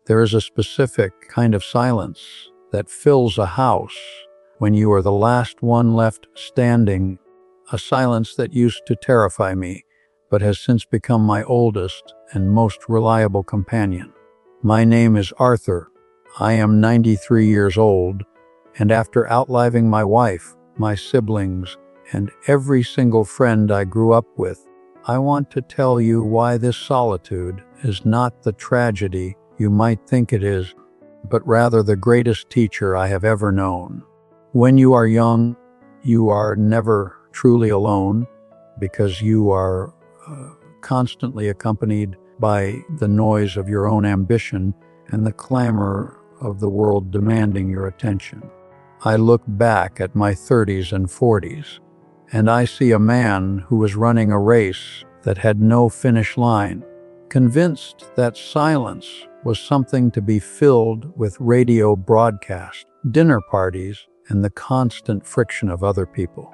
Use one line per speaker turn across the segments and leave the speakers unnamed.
There is a specific kind of silence that fills a house when you are the last one left standing, a silence that used to terrify me, but has since become my oldest and most reliable companion. My name is Arthur. I am 93 years old, and after outliving my wife, my siblings, and every single friend I grew up with, I want to tell you why this solitude is not the tragedy you might think it is, but rather the greatest teacher I have ever known. When you are young, you are never truly alone because you are constantly accompanied by the noise of your own ambition and the clamor of the world demanding your attention. I look back at my 30s and 40s, and I see a man who was running a race that had no finish line, convinced that silence was something to be filled with radio broadcasts, dinner parties, and the constant friction of other people.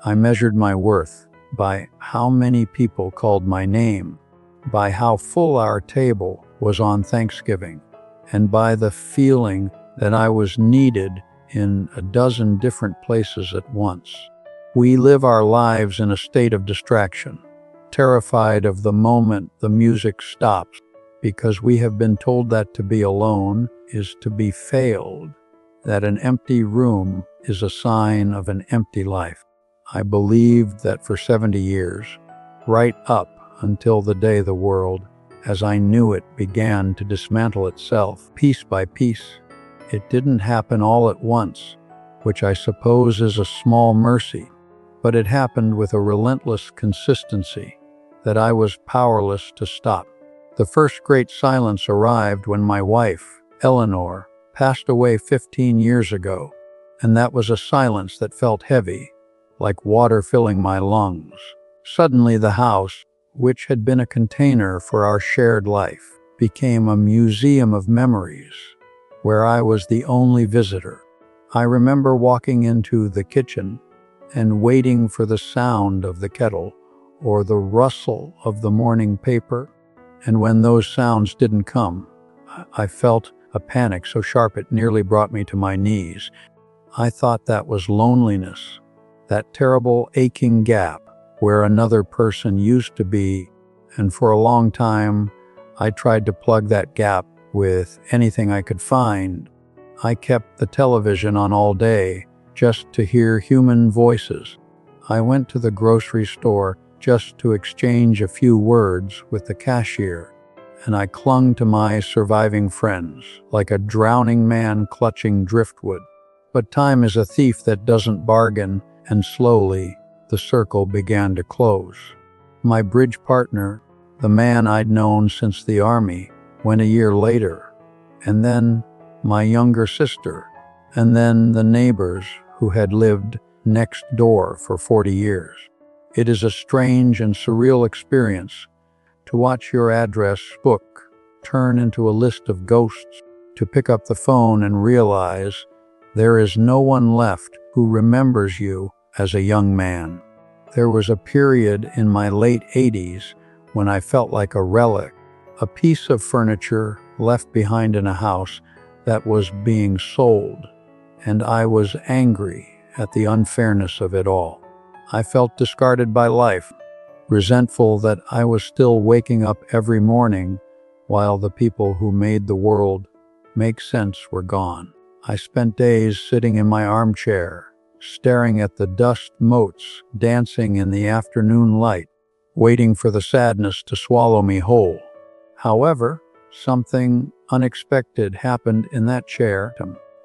I measured my worth by how many people called my name, by how full our table was on Thanksgiving, and by the feeling that I was needed in a dozen different places at once. We live our lives in a state of distraction, terrified of the moment the music stops, because we have been told that to be alone is to be failed, that an empty room is a sign of an empty life. I believed that for 70 years, right up until the day the world, as I knew it, began to dismantle itself piece by piece. It didn't happen all at once, which I suppose is a small mercy, but it happened with a relentless consistency that I was powerless to stop. The first great silence arrived when my wife, Eleanor, passed away 15 years ago, and that was a silence that felt heavy, like water filling my lungs. Suddenly the house, which had been a container for our shared life, became a museum of memories, where I was the only visitor. I remember walking into the kitchen and waiting for the sound of the kettle or the rustle of the morning paper, and when those sounds didn't come, I felt a panic so sharp it nearly brought me to my knees. I thought that was loneliness, that terrible aching gap where another person used to be, and for a long time I tried to plug that gap with anything I could find. I kept the television on all day just to hear human voices. I went to the grocery store just to exchange a few words with the cashier, and I clung to my surviving friends like a drowning man clutching driftwood. But time is a thief that doesn't bargain, and slowly the circle began to close. My bridge partner, the man I'd known since the army, went a year later, and then my younger sister, and then the neighbors who had lived next door for 40 years. It is a strange and surreal experience to watch your address book turn into a list of ghosts, to pick up the phone and realize there is no one left who remembers you as a young man. There was a period in my late 80s when I felt like a relic, a piece of furniture left behind in a house that was being sold, and I was angry at the unfairness of it all. I felt discarded by life, resentful that I was still waking up every morning while the people who made the world make sense were gone. I spent days sitting in my armchair, staring at the dust motes dancing in the afternoon light, waiting for the sadness to swallow me whole. However, something unexpected happened in that chair,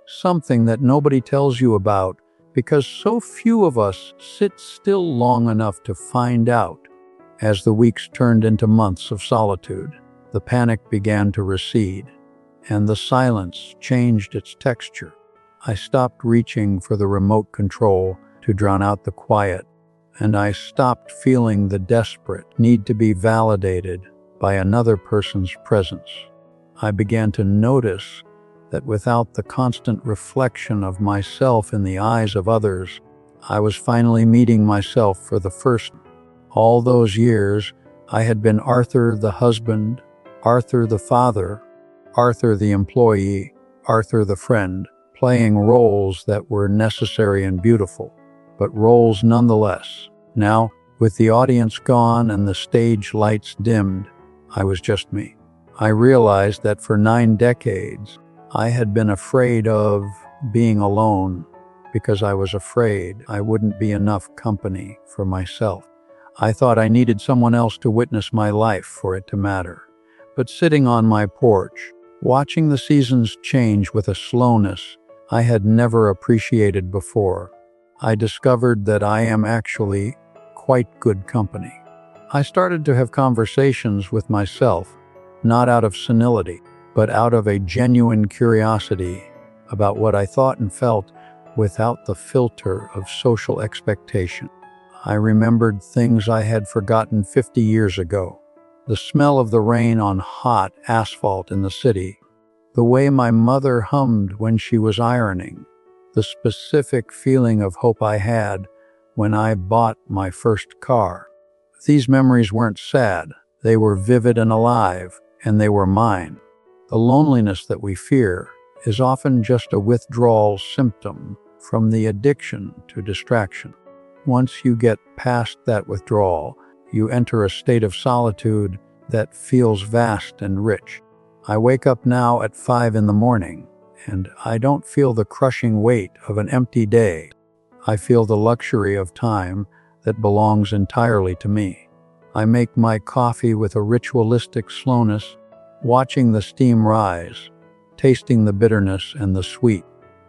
something that nobody tells you about because so few of us sit still long enough to find out. As the weeks turned into months of solitude, the panic began to recede, and the silence changed its texture. I stopped reaching for the remote control to drown out the quiet, and I stopped feeling the desperate need to be validated by another person's presence. I began to notice that without the constant reflection of myself in the eyes of others, I was finally meeting myself for the first time. All those years, I had been Arthur the husband, Arthur the father, Arthur the employee, Arthur the friend, playing roles that were necessary and beautiful, but roles nonetheless. Now, with the audience gone and the stage lights dimmed, I was just me. I realized that for 9 decades, I had been afraid of being alone because I was afraid I wouldn't be enough company for myself. I thought I needed someone else to witness my life for it to matter. But sitting on my porch, watching the seasons change with a slowness I had never appreciated before, I discovered that I am actually quite good company. I started to have conversations with myself, not out of senility, but out of a genuine curiosity about what I thought and felt without the filter of social expectation. I remembered things I had forgotten 50 years ago. The smell of the rain on hot asphalt in the city, the way my mother hummed when she was ironing, the specific feeling of hope I had when I bought my first car. These memories weren't sad, they were vivid and alive, and they were mine. The loneliness that we fear is often just a withdrawal symptom from the addiction to distraction. Once you get past that withdrawal, you enter a state of solitude that feels vast and rich. I wake up now at 5 in the morning, and I don't feel the crushing weight of an empty day. I feel the luxury of time that belongs entirely to me. I make my coffee with a ritualistic slowness, watching the steam rise, tasting the bitterness and the sweet,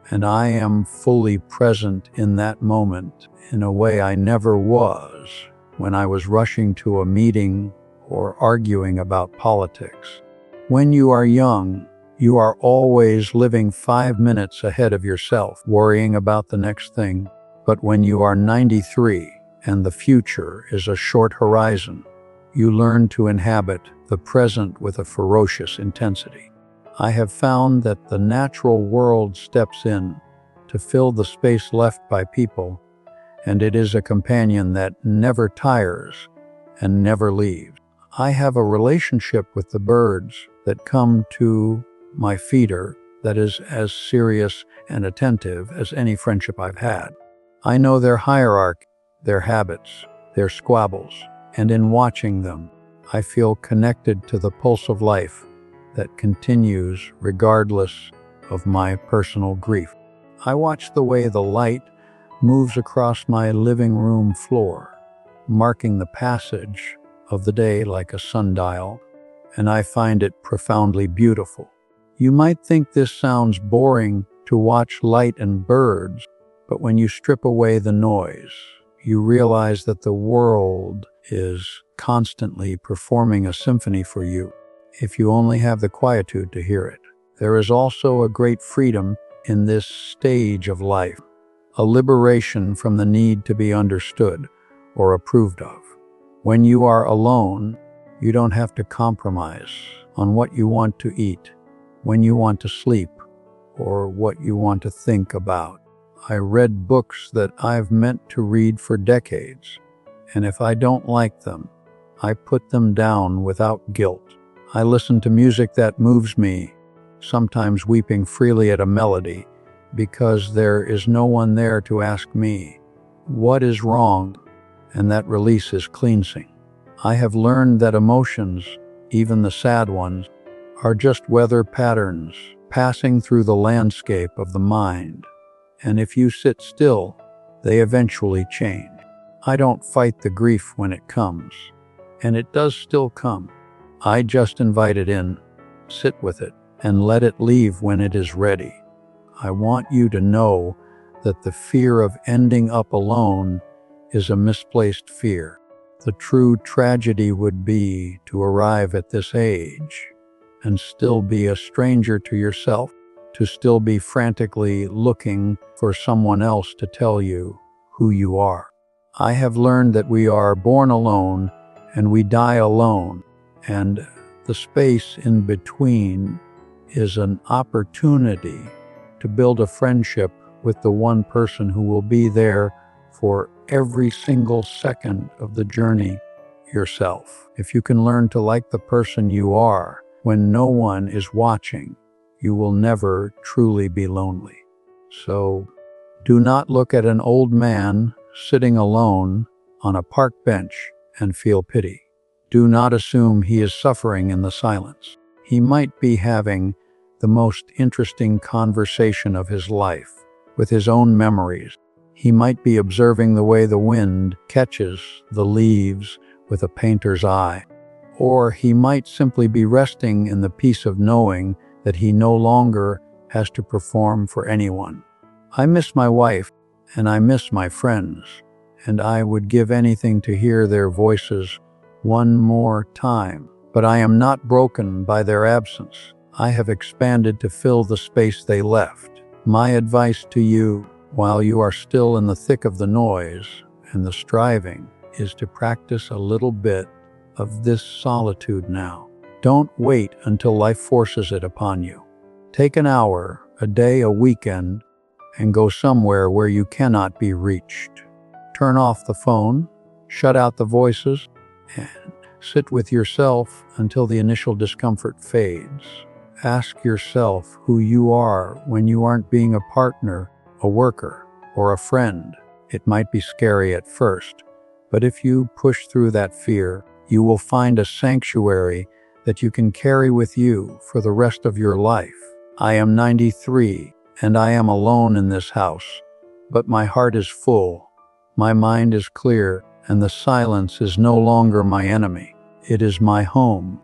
and I am fully present in that moment in a way I never was when I was rushing to a meeting or arguing about politics. When you are young, you are always living 5 minutes ahead of yourself, worrying about the next thing. But when you are 93 and the future is a short horizon, you learn to inhabit the present with a ferocious intensity. I have found that the natural world steps in to fill the space left by people, and it is a companion that never tires and never leaves. I have a relationship with the birds that come to my feeder that is as serious and attentive as any friendship I've had. I know their hierarchy, their habits, their squabbles, and in watching them, I feel connected to the pulse of life that continues regardless of my personal grief. I watch the way the light moves across my living room floor, marking the passage of the day like a sundial, and I find it profoundly beautiful. You might think this sounds boring to watch light and birds, but when you strip away the noise, you realize that the world is constantly performing a symphony for you, if you only have the quietude to hear it. There is also a great freedom in this stage of life, a liberation from the need to be understood or approved of. When you are alone, you don't have to compromise on what you want to eat, when you want to sleep, or what you want to think about. I read books that I've meant to read for decades, and if I don't like them, I put them down without guilt. I listen to music that moves me, sometimes weeping freely at a melody, because there is no one there to ask me, what is wrong? And that release is cleansing. I have learned that emotions, even the sad ones, are just weather patterns passing through the landscape of the mind. And if you sit still, they eventually change. I don't fight the grief when it comes, and it does still come. I just invite it in, sit with it, and let it leave when it is ready. I want you to know that the fear of ending up alone is a misplaced fear. The true tragedy would be to arrive at this age and still be a stranger to yourself, to still be frantically looking for someone else to tell you who you are. I have learned that we are born alone and we die alone, and the space in between is an opportunity to build a friendship with the one person who will be there for every single second of the journey, yourself. If you can learn to like the person you are When no one is watching, you will never truly be lonely. So, do not look at an old man sitting alone on a park bench and feel pity. Do not assume he is suffering in the silence. He might be having the most interesting conversation of his life with his own memories. He might be observing the way the wind catches the leaves with a painter's eye. Or he might simply be resting in the peace of knowing that he no longer has to perform for anyone. I miss my wife, and I miss my friends, and I would give anything to hear their voices one more time. But I am not broken by their absence. I have expanded to fill the space they left. My advice to you, while you are still in the thick of the noise and the striving, is to practice a little bit of this solitude now. Don't wait until life forces it upon you. Take an hour, a day, a weekend, and go somewhere where you cannot be reached. Turn off the phone, shut out the voices, and sit with yourself until the initial discomfort fades. Ask yourself who you are when you aren't being a partner, a worker, or a friend. It might be scary at first, but if you push through that fear, you will find a sanctuary that you can carry with you for the rest of your life. I am 93, and I am alone in this house, but my heart is full, my mind is clear, and the silence is no longer my enemy. It is my home.